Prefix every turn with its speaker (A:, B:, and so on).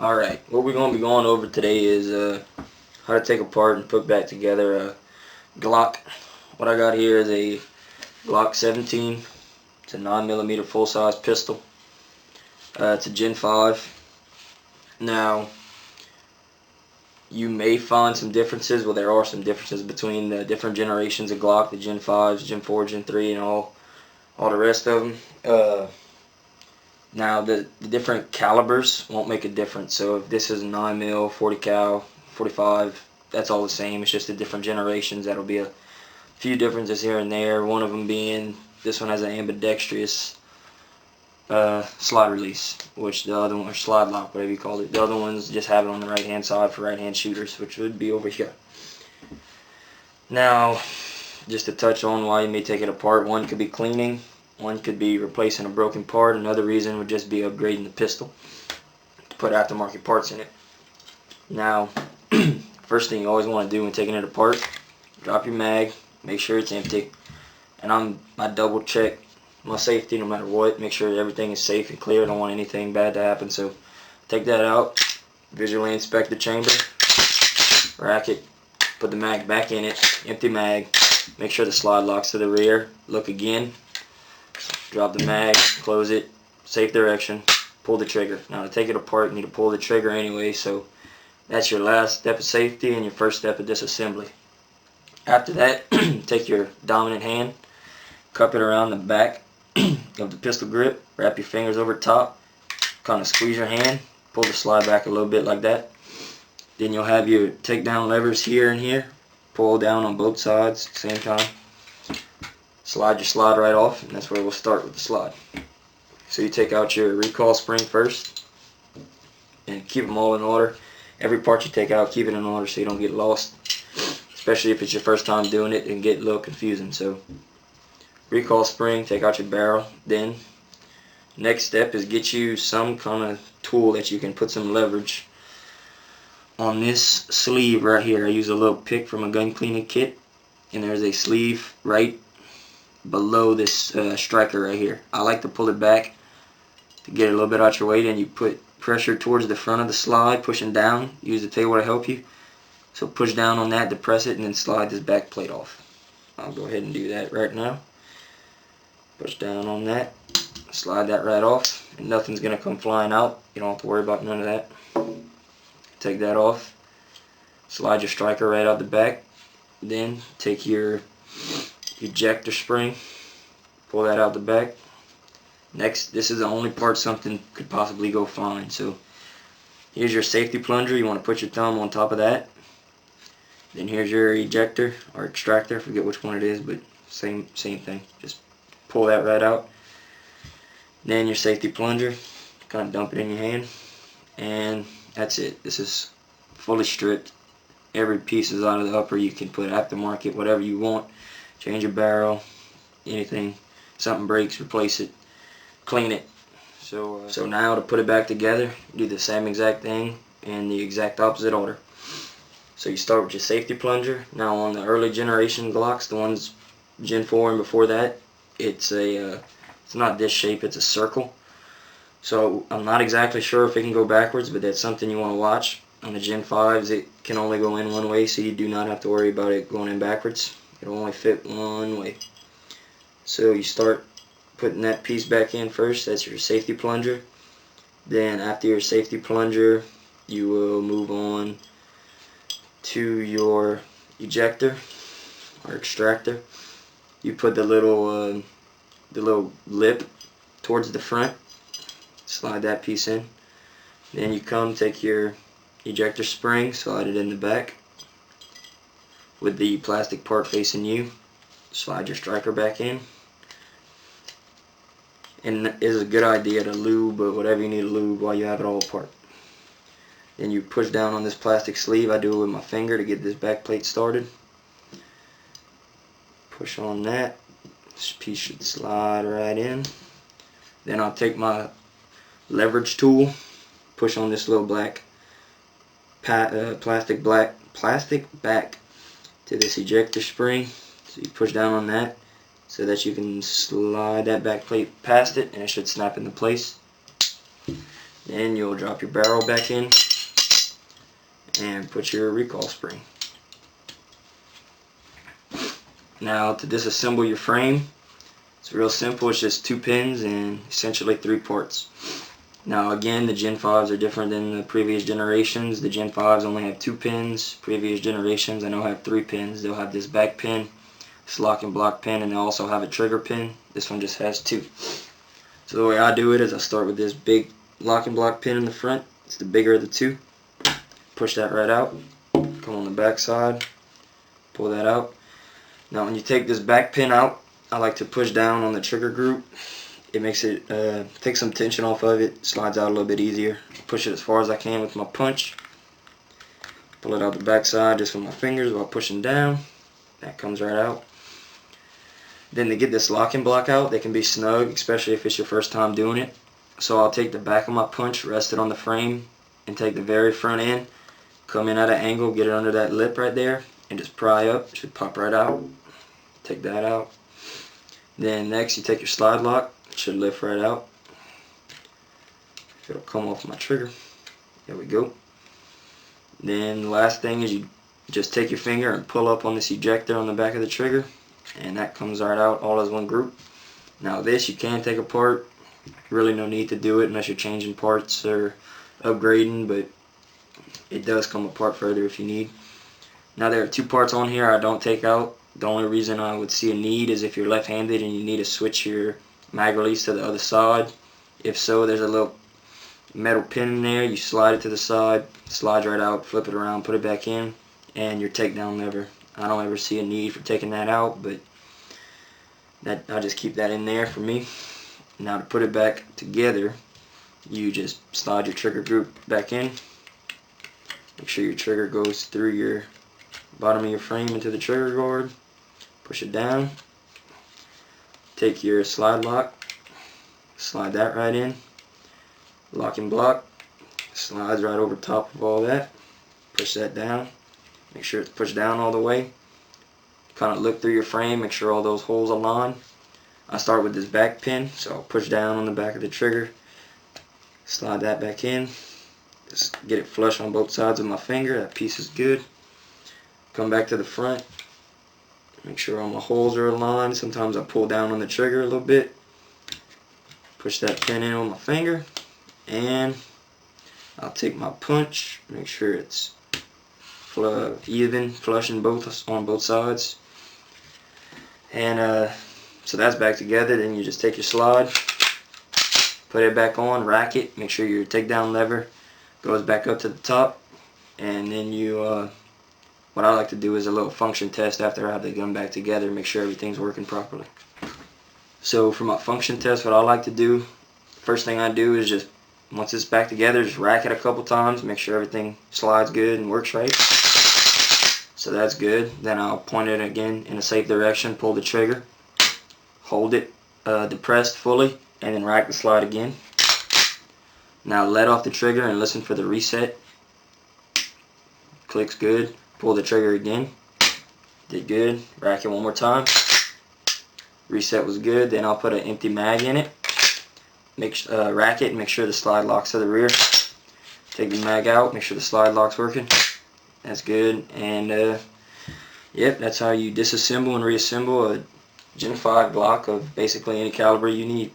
A: Alright, what we're going to be going over today is how to take apart and put back together a Glock. What I got here is a Glock 17. It's a 9mm full-size pistol. It's a Gen 5. Now, you may find some differences. Well, there are some differences between the different generations of Glock, the Gen 5s, Gen 4, Gen 3, and all the rest of them. Now, the different calibers won't make a difference. So if this is 9mm, 40 cal, 45, that's all the same. It's just the different generations. That'll be a few differences here and there. One of them being this one has an ambidextrous slide release, which the other one, or slide lock, whatever you call it. The other ones just have it on the right hand side for right hand shooters, which would be over here. Now, just to touch on why you may take it apart, one could be cleaning. One could be replacing a broken part. Another reason would just be upgrading the pistol to put aftermarket parts in it. Now, first thing you always want to do when taking it apart, drop your mag, make sure it's empty. And I double check my safety no matter what, make sure everything is safe and clear. I don't want anything bad to happen. So take that out, visually inspect the chamber, rack it, put the mag back in it, empty mag, make sure the slide locks to the rear, look again. Drop the mag, close it, safe direction, pull the trigger. Now to take it apart you need to pull the trigger anyway, so that's your last step of safety and your first step of disassembly. After that, take your dominant hand, cup it around the back of the pistol grip, wrap your fingers over top, kind of squeeze your hand, pull the slide back a little bit like that. Then you'll have your takedown levers here and here, pull down on both sides at the same time. Slide your slide right off, and that's where we'll start with the slide. So you take out your recoil spring first and keep them all in order. Every part you take out, keep it in order so you don't get lost, especially if it's your first time doing it and get a little confusing. So recoil spring, take out your barrel. Then next step is get you some kind of tool that you can put some leverage on this sleeve right here. I use a little pick from a gun cleaning kit, and there's a sleeve right below this striker right here. I like to pull it back to get it a little bit out your way. Then you put pressure towards the front of the slide, pushing down. Use the table to help you. So push down on that, depress it, and then slide this back plate off. I'll go ahead and do that right now. Push down on that, slide that right off, and nothing's gonna come flying out. You don't have to worry about none of that. Take that off, slide your striker right out the back. Then take your ejector spring, pull that out the back. Next, this is the only part something could possibly go fine. So here's your safety plunger. You want to put your thumb on top of that. Then here's your ejector or extractor, I forget which one it is, but same thing. Just pull that right out. Then your safety plunger, kind of dump it in your hand, and that's it. This is fully stripped. Every piece is out of the upper. You can put aftermarket, whatever you want. Change your barrel, anything. Something breaks, replace it, clean it. So now to put it back together, do the same exact thing in the exact opposite order. So you start with your safety plunger. Now on the early generation Glocks, the ones Gen 4 and before that, it's not this shape, it's a circle. So I'm not exactly sure if it can go backwards, but that's something you want to watch. On the Gen 5s, it can only go in one way, so you do not have to worry about it going in backwards. It'll only fit one way. So you start putting that piece back in first. That's your safety plunger. Then after your safety plunger, you will move on to your ejector or extractor. You put the little lip towards the front. Slide that piece in. Then you come take your ejector spring, slide it in the back with the plastic part facing you. Slide your striker back in. And it is a good idea to lube, but whatever you need to lube while you have it all apart. Then you push down on this plastic sleeve. I do it with my finger to get this back plate started. Push on that. This piece should slide right in. Then I'll take my leverage tool, push on this little black plastic back to this ejector spring. So you push down on that so that you can slide that back plate past it, and it should snap into place. Then you'll drop your barrel back in and put your recoil spring. Now to disassemble your frame, it's real simple. It's just 2 pins and essentially 3 parts. Now again, the Gen 5s are different than the previous generations. The Gen 5s only have 2 pins. Previous generations I know have 3 pins. They'll have this back pin, this lock and block pin, and they also have a trigger pin. This one just has 2. So the way I do it is I start with this big lock and block pin in the front. It's the bigger of the 2. Push that right out. Come on the back side. Pull that out. Now when you take this back pin out, I like to push down on the trigger group. It makes it, take some tension off of it, slides out a little bit easier. Push it as far as I can with my punch. Pull it out the back side just with my fingers while pushing down. That comes right out. Then to get this lock and block out, they can be snug, especially if it's your first time doing it. So I'll take the back of my punch, rest it on the frame, and take the very front end, come in at an angle, get it under that lip right there, and just pry up. It should pop right out. Take that out. Then next you take your slide lock. It should lift right out. It'll come off my trigger. There we go. Then the last thing is you just take your finger and pull up on this ejector on the back of the trigger, and that comes right out all as one group. Now this you can take apart. Really no need to do it unless you're changing parts or upgrading, but it does come apart further if you need. Now there are 2 parts on here I don't take out. The only reason I would see a need is if you're left-handed and you need to switch your mag release to the other side. If so, there's a little metal pin in there. You slide it to the side, slides right out, flip it around, put it back in, and your takedown lever. I don't ever see a need for taking that out, but I just keep that in there for me. Now to put it back together, you just slide your trigger group back in. Make sure your trigger goes through your bottom of your frame into the trigger guard. Push it down. Take your slide lock, slide that right in. Lock and block slides right over top of all that. Push that down. Make sure it's pushed down all the way. Kind of look through your frame, make sure all those holes align. I start with this back pin, so I'll push down on the back of the trigger, slide that back in. Just get it flush on both sides of my finger. That piece is good. Come back to the front. Make sure all my holes are aligned. Sometimes I pull down on the trigger a little bit. Push that pin in on my finger. And I'll take my punch. Make sure it's even, flushing on both sides. And so that's back together. Then you just take your slide, put it back on, rack it. Make sure your takedown lever goes back up to the top. And then you what I like to do is a little function test after I have the gun back together, make sure everything's working properly. So for my function test, what I like to do, first thing I do is just, once it's back together, just rack it a couple times, make sure everything slides good and works right. So that's good. Then I'll point it again in a safe direction, pull the trigger, hold it depressed fully, and then rack the slide again. Now let off the trigger and listen for the reset. Clicks good. Pull the trigger again. Did good. Rack it one more time. Reset was good. Then I'll put an empty mag in it. Rack it and make sure the slide locks to the rear. Take the mag out. Make sure the slide lock's working. That's good. And yep, that's how you disassemble and reassemble a Gen 5 Glock of basically any caliber you need.